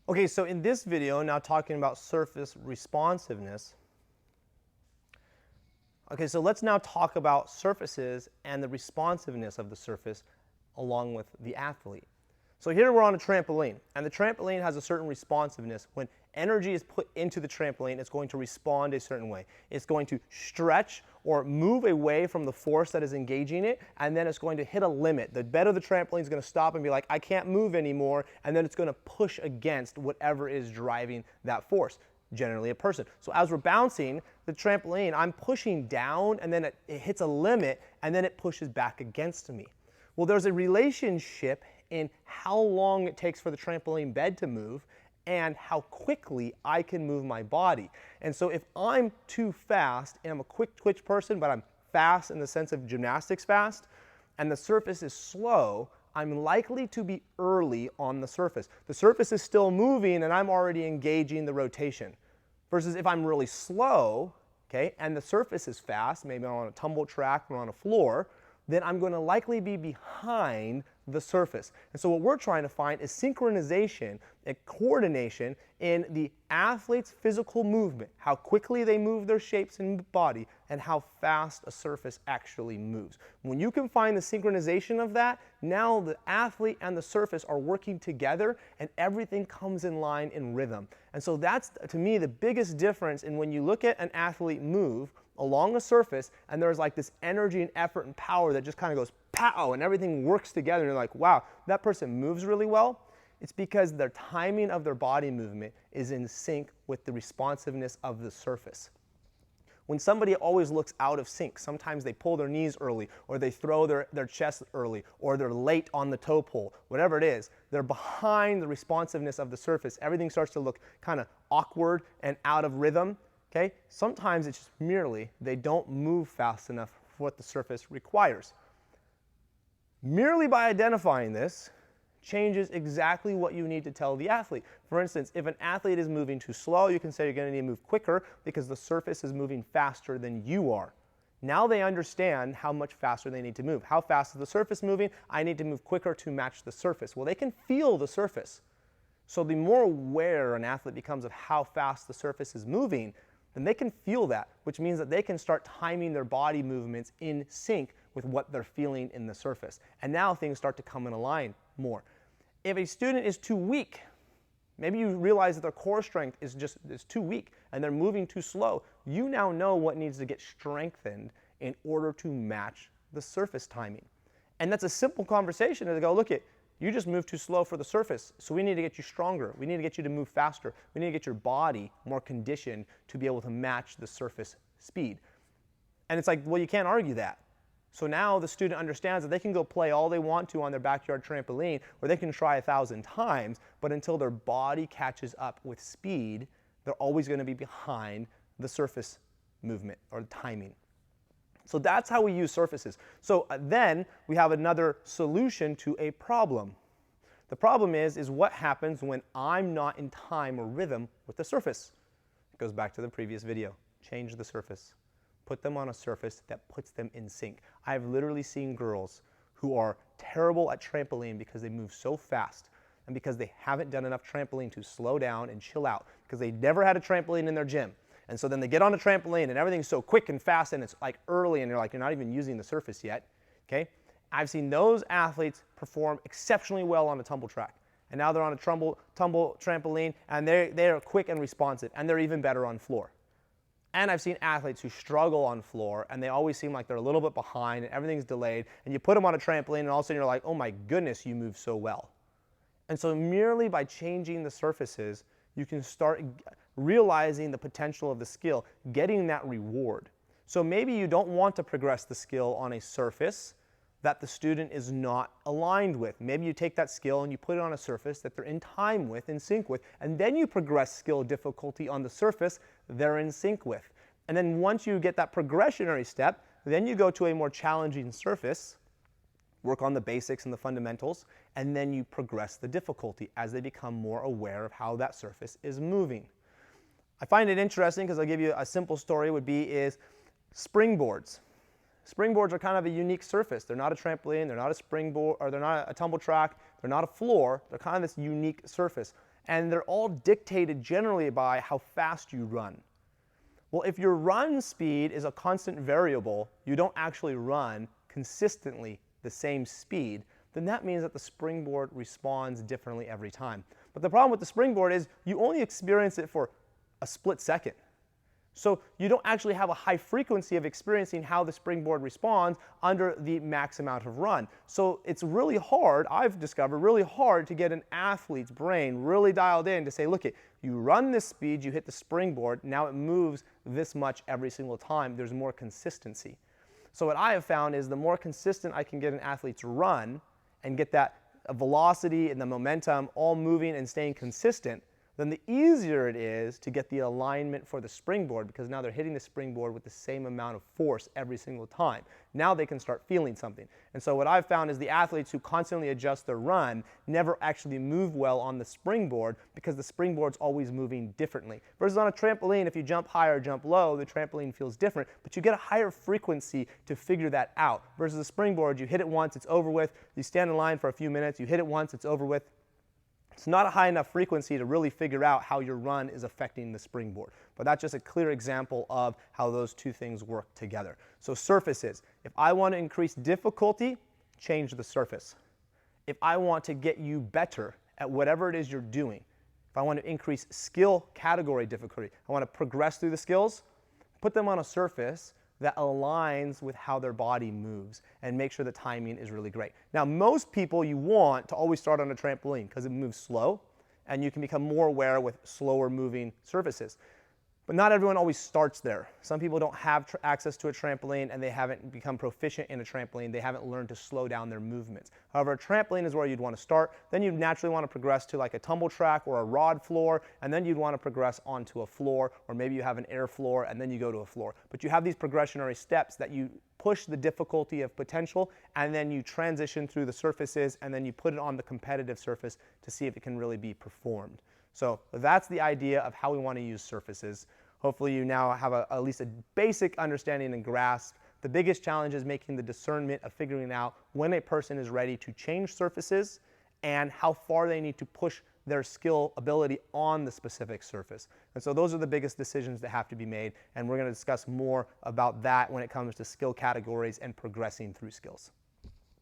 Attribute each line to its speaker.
Speaker 1: Okay, so in this video, now talking about surface responsiveness. Okay, so let's now talk about surfaces and the responsiveness of the surface along with the athlete. So here we're on a trampoline, and the trampoline has a certain responsiveness. When energy is put into the trampoline, it's going to respond a certain way. It's going to stretch or move away from the force that is engaging it, and then it's going to hit a limit. The bed of the trampoline is going to stop and be like, I can't move anymore, and then it's going to push against whatever is driving that force, generally a person. So as we're bouncing the trampoline, I'm pushing down, and then it hits a limit, and then it pushes back against me. Well, there's a relationship in how long it takes for the trampoline bed to move and how quickly I can move my body. And so if I'm too fast, and I'm a quick twitch person, but I'm fast in the sense of gymnastics fast, and the surface is slow, I'm likely to be early on the surface. The surface is still moving and I'm already engaging the rotation. Versus if I'm really slow, okay, and the surface is fast, maybe I'm on a tumble track or on a floor, then I'm going to likely be behind the surface. And so what we're trying to find is synchronization and coordination in the athlete's physical movement, how quickly they move their shapes and body, and how fast a surface actually moves. When you can find the synchronization of that, now the athlete and the surface are working together and everything comes in line in rhythm. And so that's, to me, the biggest difference in when you look at an athlete move along a surface and there's like this energy and effort and power that just kind of goes pow and everything works together and you're like, wow, that person moves really well. It's because their timing of their body movement is in sync with the responsiveness of the surface. When somebody always looks out of sync, sometimes they pull their knees early, or they throw their chest early, or they're late on the toe pull, whatever it is, they're behind the responsiveness of the surface. Everything starts to look kind of awkward and out of rhythm. Okay? Sometimes it's just merely they don't move fast enough for what the surface requires. Merely by identifying this changes exactly what you need to tell the athlete. For instance, if an athlete is moving too slow, you can say you're going to need to move quicker because the surface is moving faster than you are. Now they understand how much faster they need to move. How fast is the surface moving? I need to move quicker to match the surface. Well, they can feel the surface. So the more aware an athlete becomes of how fast the surface is moving, then they can feel that, which means that they can start timing their body movements in sync with what they're feeling in the surface. And now things start to come in a line more. If a student is too weak, maybe you realize that their core strength is too weak and they're moving too slow, you now know what needs to get strengthened in order to match the surface timing. And that's a simple conversation to go, look at, you just moved too slow for the surface, so we need to get you stronger. We need to get you to move faster. We need to get your body more conditioned to be able to match the surface speed. And it's like, well, you can't argue that. So now the student understands that they can go play all they want to on their backyard trampoline, or they can try 1,000 times, but until their body catches up with speed, they're always going to be behind the surface movement or timing. So that's how we use surfaces. So then we have another solution to a problem. The problem is what happens when I'm not in time or rhythm with the surface. It goes back to the previous video. Change the surface. Put them on a surface that puts them in sync. I've literally seen girls who are terrible at trampoline because they move so fast and because they haven't done enough trampoline to slow down and chill out because they never had a trampoline in their gym. And so then they get on a trampoline and everything's so quick and fast and it's like early and you're not even using the surface yet. Okay? I've seen those athletes perform exceptionally well on a tumble track. And now they're on a tumble trampoline and they're quick and responsive and they're even better on floor. And I've seen athletes who struggle on floor and they always seem like they're a little bit behind and everything's delayed and you put them on a trampoline and all of a sudden you're like, oh my goodness, you move so well. And so merely by changing the surfaces, you can start realizing the potential of the skill, getting that reward. So maybe you don't want to progress the skill on a surface that the student is not aligned with. Maybe you take that skill and you put it on a surface that they're in time with, in sync with, and then you progress skill difficulty on the surface they're in sync with. And then once you get that progressionary step, then you go to a more challenging surface, work on the basics and the fundamentals, and then you progress the difficulty as they become more aware of how that surface is moving. I find it interesting because I'll give you a simple story is springboards. Springboards are kind of a unique surface. They're not a trampoline, they're not a springboard, or they're not a tumble track, they're not a floor. They're kind of this unique surface. and they're all dictated generally by how fast you run. Well, if your run speed is a constant variable, you don't actually run consistently the same speed, then that means that the springboard responds differently every time. But the problem with the springboard is you only experience it for a split second. So you don't actually have a high frequency of experiencing how the springboard responds under the max amount of run. So it's really hard, I've discovered, really hard to get an athlete's brain really dialed in to say, look, you run this speed, you hit the springboard, now it moves this much every single time. There's more consistency. So what I have found is the more consistent I can get an athlete's run and get that velocity and the momentum all moving and staying consistent, then the easier it is to get the alignment for the springboard, because now they're hitting the springboard with the same amount of force every single time. Now they can start feeling something. And so what I've found is the athletes who constantly adjust their run never actually move well on the springboard, because the springboard's always moving differently. Versus on a trampoline, if you jump high or jump low, the trampoline feels different, but you get a higher frequency to figure that out. Versus the springboard, you hit it once, it's over with. You stand in line for a few minutes, you hit it once, it's over with. It's not a high enough frequency to really figure out how your run is affecting the springboard. But that's just a clear example of how those two things work together. So surfaces. If I want to increase difficulty, change the surface. If I want to get you better at whatever it is you're doing, if I want to increase skill category difficulty, I want to progress through the skills, put them on a surface that aligns with how their body moves and make sure the timing is really great. Now, most people you want to always start on a trampoline because it moves slow and you can become more aware with slower moving surfaces. But not everyone always starts there. Some people don't have access to a trampoline and they haven't become proficient in a trampoline. They haven't learned to slow down their movements. However, a trampoline is where you'd want to start. Then you'd naturally want to progress to like a tumble track or a rod floor, and then you'd want to progress onto a floor, or maybe you have an air floor and then you go to a floor. But you have these progressionary steps that you push the difficulty of potential, and then you transition through the surfaces, and then you put it on the competitive surface to see if it can really be performed. So that's the idea of how we want to use surfaces. Hopefully you now have at least a basic understanding and grasp. The biggest challenge is making the discernment of figuring out when a person is ready to change surfaces and how far they need to push their skill ability on the specific surface. And so those are the biggest decisions that have to be made, and we're going to discuss more about that when it comes to skill categories and progressing through skills.